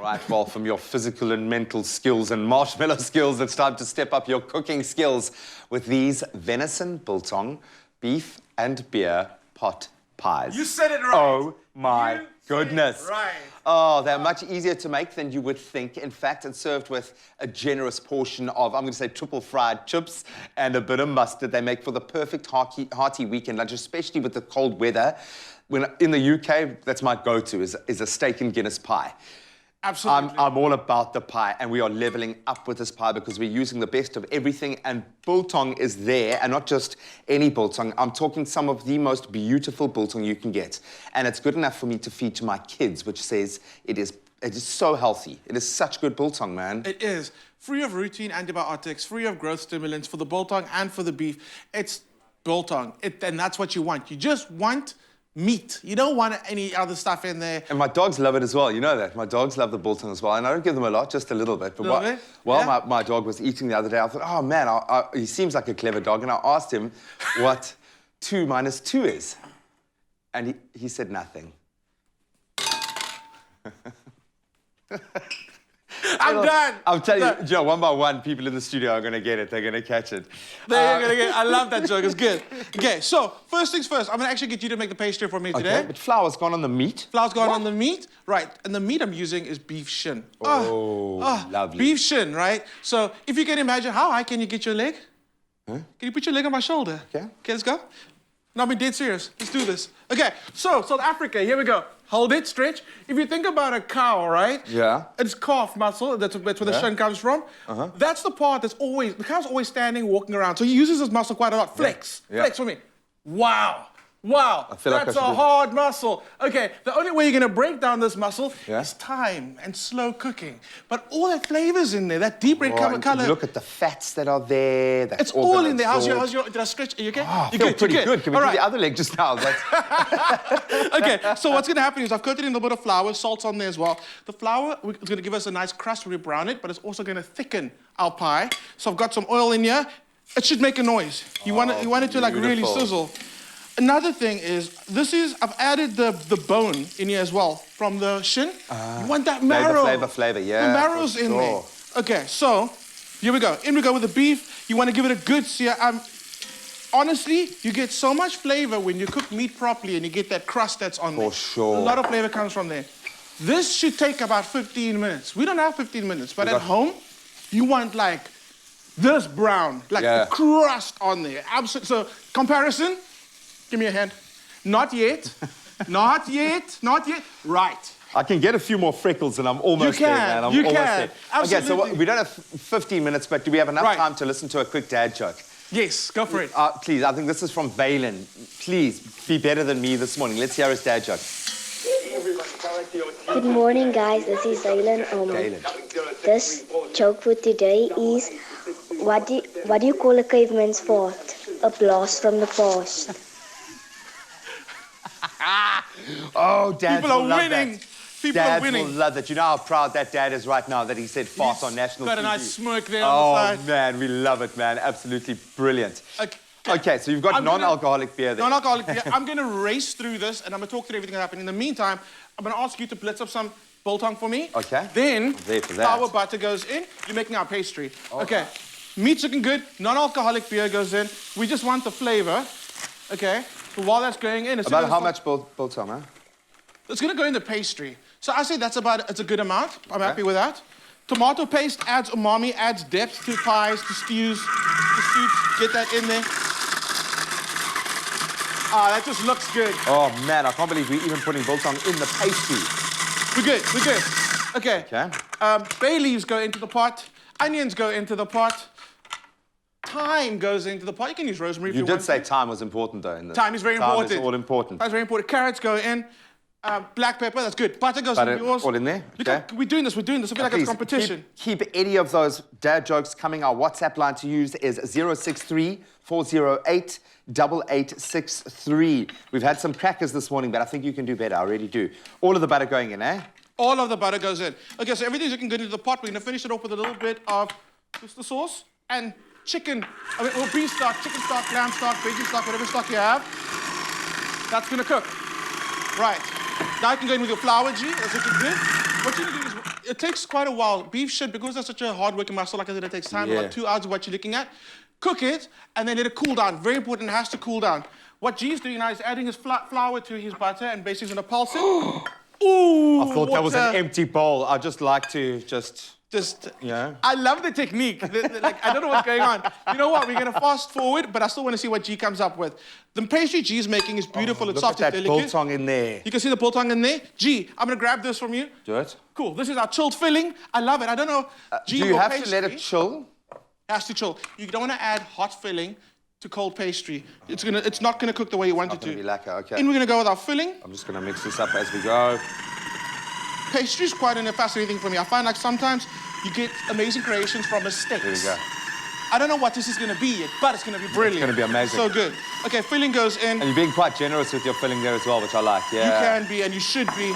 Right, well, from your physical and mental skills and marshmallow skills, it's time to step up your cooking skills with these venison, biltong, beef and beer pot pies. You said it right. Oh, my goodness. Right. Oh, they're much easier to make than you would think. In fact, it's served with a generous portion of, I'm going to say, triple fried chips and a bit of mustard. They make for the perfect hearty weekend lunch, especially with the cold weather. When in the UK, that's my go-to, is a steak and Guinness pie. Absolutely. I'm all about the pie, and we are leveling up with this pie because we're using the best of everything, and biltong is there, and not just any biltong. I'm talking some of the most beautiful biltong you can get, and it's good enough for me to feed to my kids, which says it is so healthy. It is such good biltong, man. It is. Free of routine antibiotics, free of growth stimulants for the biltong and for the beef. It's biltong, and that's what you want. You just want meat. You don't want any other stuff in there. And my dogs love it as well, you know that. My dogs love the biltong as well, and I don't give them a lot, just a little bit. But while my dog was eating the other day, I thought, oh man, he seems like a clever dog, and I asked him what 2 minus 2 is. And he said nothing. I'm done. I'm telling you, Joe, one by one, people in the studio are going to get it. They're going to catch it. They're going to get it. I love that joke. It's good. Okay, so first things first. I'm going to actually get you to make the pastry for me today. Okay, but flour's gone on the meat. Flour's gone on the meat. Right, and the meat I'm using is beef shin. Lovely. Beef shin, right? So if you can imagine, how high can you get your leg? Huh? Can you put your leg on my shoulder? Okay. Okay, let's go. No, I'm being dead serious. Let's do this. Okay, so South Africa, here we go. Hold it, stretch. If you think about a cow, right? Yeah. It's calf muscle, that's where the shin comes from. That's the part that's always, the cow's always standing, walking around. So he uses this muscle quite a lot. Flex. Yeah. Flex for me. Wow. Wow, that's a like hard muscle. Okay, the only way you're gonna break down this muscle is time and slow cooking. But all that flavor's in there, that deep red color. Look at the fats that are there. It's all in there. How's your, did I stretch? Are you okay? Oh, I feel pretty good. Can we do the other leg just now? Okay, so what's gonna happen is I've coated in a little bit of flour, salt's on there as well. The flour is gonna give us a nice crust when we brown it, but it's also gonna thicken our pie. So I've got some oil in here. It should make a noise. You want it to like really sizzle. Another thing is, I've added the bone in here as well, from the shin. You want that marrow. Flavor, yeah. The marrow's in there. Okay, so, here we go. In we go with the beef. You want to give it a good sear. Honestly, you get so much flavor when you cook meat properly and you get that crust that's on there. For sure. A lot of flavor comes from there. This should take about 15 minutes. We don't have 15 minutes, but at home, you want like this brown, like the crust on there. Absolutely. So, comparison. Give me a hand. Not yet. Not yet. Not yet. Right. I can get a few more freckles and I'm almost there, man. I'm almost there. Absolutely. Okay, so we don't have 15 minutes, but do we have enough time to listen to a quick dad joke? Yes, go for it. Please, I think this is from Valen. Please, be better than me this morning. Let's hear his dad joke. Good morning, guys. This is Valen. This joke for today is, what do you call a caveman's fart? A blast from the past. Oh, dads People are will love winning. that. People are winning. Dads will love that. You know how proud that dad is right now that he said fart on national TV. Got a nice smirk there on the side. Oh, man, we love it, man. Absolutely brilliant. Okay, so you've got non-alcoholic beer there. Non-alcoholic beer. I'm going to race through this, and I'm going to talk through everything that happened. In the meantime, I'm going to ask you to blitz up some biltong for me. Okay. Then, there for that. flour butter goes in. You're making our pastry. Okay. Meat's looking good. Non-alcoholic beer goes in. We just want the flavor. Okay. So while that's going in... About how much biltong, huh? It's going to go in the pastry. So I say it's a good amount. I'm happy with that. Tomato paste adds umami, adds depth to pies, to stews, to soups. Get that in there. That just looks good. Oh, man, I can't believe we're even putting biltong in the pastry. We're good, we're good. Okay. Bay leaves go into the pot. Onions go into the pot. Thyme goes into the pot. You can use rosemary if you want. You did say thyme was important, though. Thyme is very important. Thyme is all important. That's very important. Carrots go in. Black pepper, that's good. Butter goes in yours. All in there? Okay. We're doing this. I feel like it's competition. Keep any of those dad jokes coming. Our WhatsApp line to use is 063 408 8863. We've had some crackers this morning, but I think you can do better. I really do. All of the butter going in, eh? All of the butter goes in. Okay, so everything's looking good into the pot. We're going to finish it off with a little bit of just the sauce and chicken. Or beef stock, chicken stock, lamb stock, veggie stock, whatever stock you have. That's going to cook. Right. Now you can go in with your flour, G. That's looking good. What you need to do is it takes quite a while. Beef should, because it's such a hard-working muscle, like I said, it takes time, Yeah. about 2 hours of what you're looking at. Cook it, and then let it cool down. Very important, it has to cool down. What G's doing now is adding his flour to his butter and basically gonna pulse it. Ooh, I thought that was an water. empty bowl. I just like to yeah. I love the technique. Like, I don't know what's going on. You know what? We're going to fast forward, but I still want to see what G comes up with. The pastry G's making is beautiful. It's Look soft, at it's that delicate. biltong in there. You can see the biltong in there. G, I'm going to grab this from you. Do it. Cool. This is our chilled filling. I love it. I don't know. Do you have to let it chill? It has to chill. You don't want to add hot filling to cold pastry. It's not going to cook the way you want it to. Be lacquer, okay. And we're going to go with our filling. I'm just going to mix this up as we go. Pastry is quite a fascinating thing for me. I find like sometimes you get amazing creations from mistakes. There we go. I don't know what this is going to be yet, but it's going to be brilliant. It's going to be amazing. So good. Okay, filling goes in. And you're being quite generous with your filling there as well, which I like, yeah. You can be, and you should be.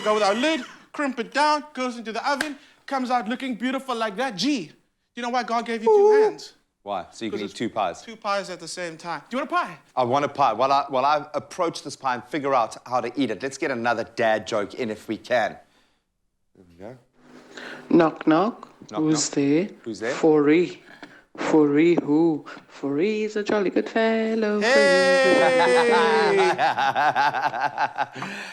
Go with our lid, crimp it down, goes into the oven, comes out looking beautiful like that. Gee, you know why God gave you 2 hands? Why? So you can eat 2 pies? 2 pies at the same time. Do you want a pie? I want a pie. While I approach this pie and figure out how to eat it, let's get another dad joke in if we can. There we go. Knock, knock. Knock, Who's knock. there? Who's there? Foree. Foree who? Foree is a jolly good fellow.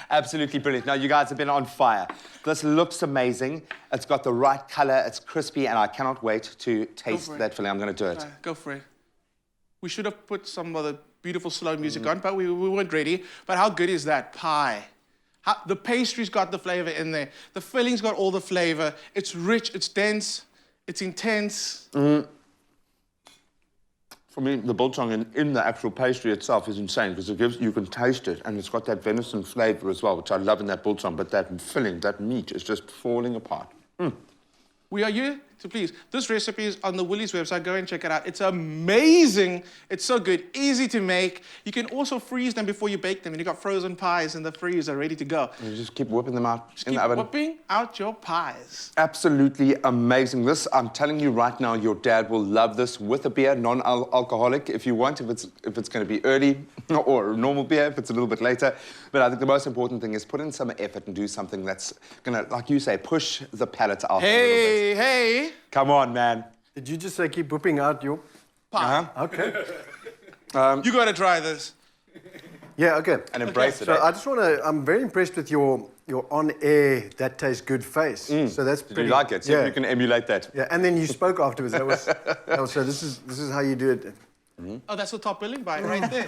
Absolutely brilliant. Now, you guys have been on fire. This looks amazing. It's got the right color. It's crispy, and I cannot wait to taste that filling. I'm going to do it. Go for it. We should have put some of the beautiful slow music on, but we weren't ready. But how good is that pie? The pastry's got the flavor in there. The filling's got all the flavor. It's rich, it's dense, it's intense. For me, the biltong in the actual pastry itself is insane because you can taste it, and it's got that venison flavor as well, which I love in that biltong, but that filling, that meat is just falling apart. We are here to please. This recipe is on the Woolies website. Go and check it out. It's amazing. It's so good. Easy to make. You can also freeze them before you bake them. And you've got frozen pies in the freezer ready to go. You just keep whipping them out in Keep the oven. whipping out your pies. Absolutely amazing. This, I'm telling you right now, your dad will love this with a beer, non-alcoholic if you want, if it's going to be early, or a normal beer if it's a little bit later. But I think the most important thing is put in some effort and do something that's going to, like you say, push the palate out a little bit. Hey. Come on, man. Did you just say keep whipping out your Pie. Okay. You got to try this. Yeah, okay. And embrace it. So eh? I just want to, I'm very impressed with your on-air, that tastes good face. So that's Did pretty... you like it? See if you can emulate that. Yeah, and then you spoke afterwards. That was so this is how you do it. Oh, that's the top billing bite right there.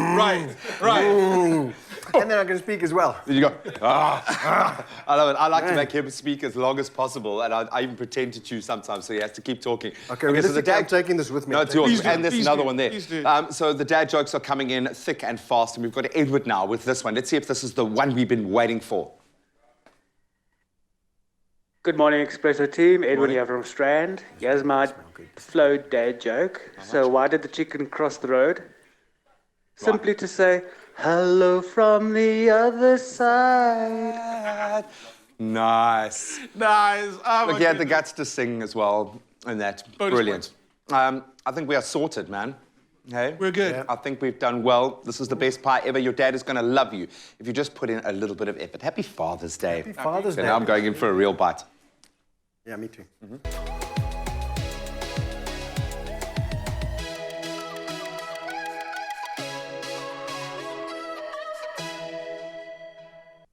Right. And then I can speak as well. There you go. I love it. I like to make him speak as long as possible, and I even pretend to chew sometimes, so he has to keep talking. Okay, so realistically, I'm taking this with me. No, it's yours. Please do, And there's please another do, one there. please do. So the dad jokes are coming in thick and fast, and we've got Edward now with this one. Let's see if this is the one we've been waiting for. Good morning, Expresso team. Edwin here from Strand. Here's my flow dad joke. So why did the chicken cross the road? Simply to say, hello from the other side. Nice. Nice. Oh, Look, my he had the goodness. guts to sing as well, and that. Bonus Brilliant. I think we are sorted, man. Hey? We're good. I think we've done well. This is the best pie ever. Your dad is going to love you if you just put in a little bit of effort. Happy Father's Day. Happy Father's So Day. now I'm going in for a real bite. Yeah, me too.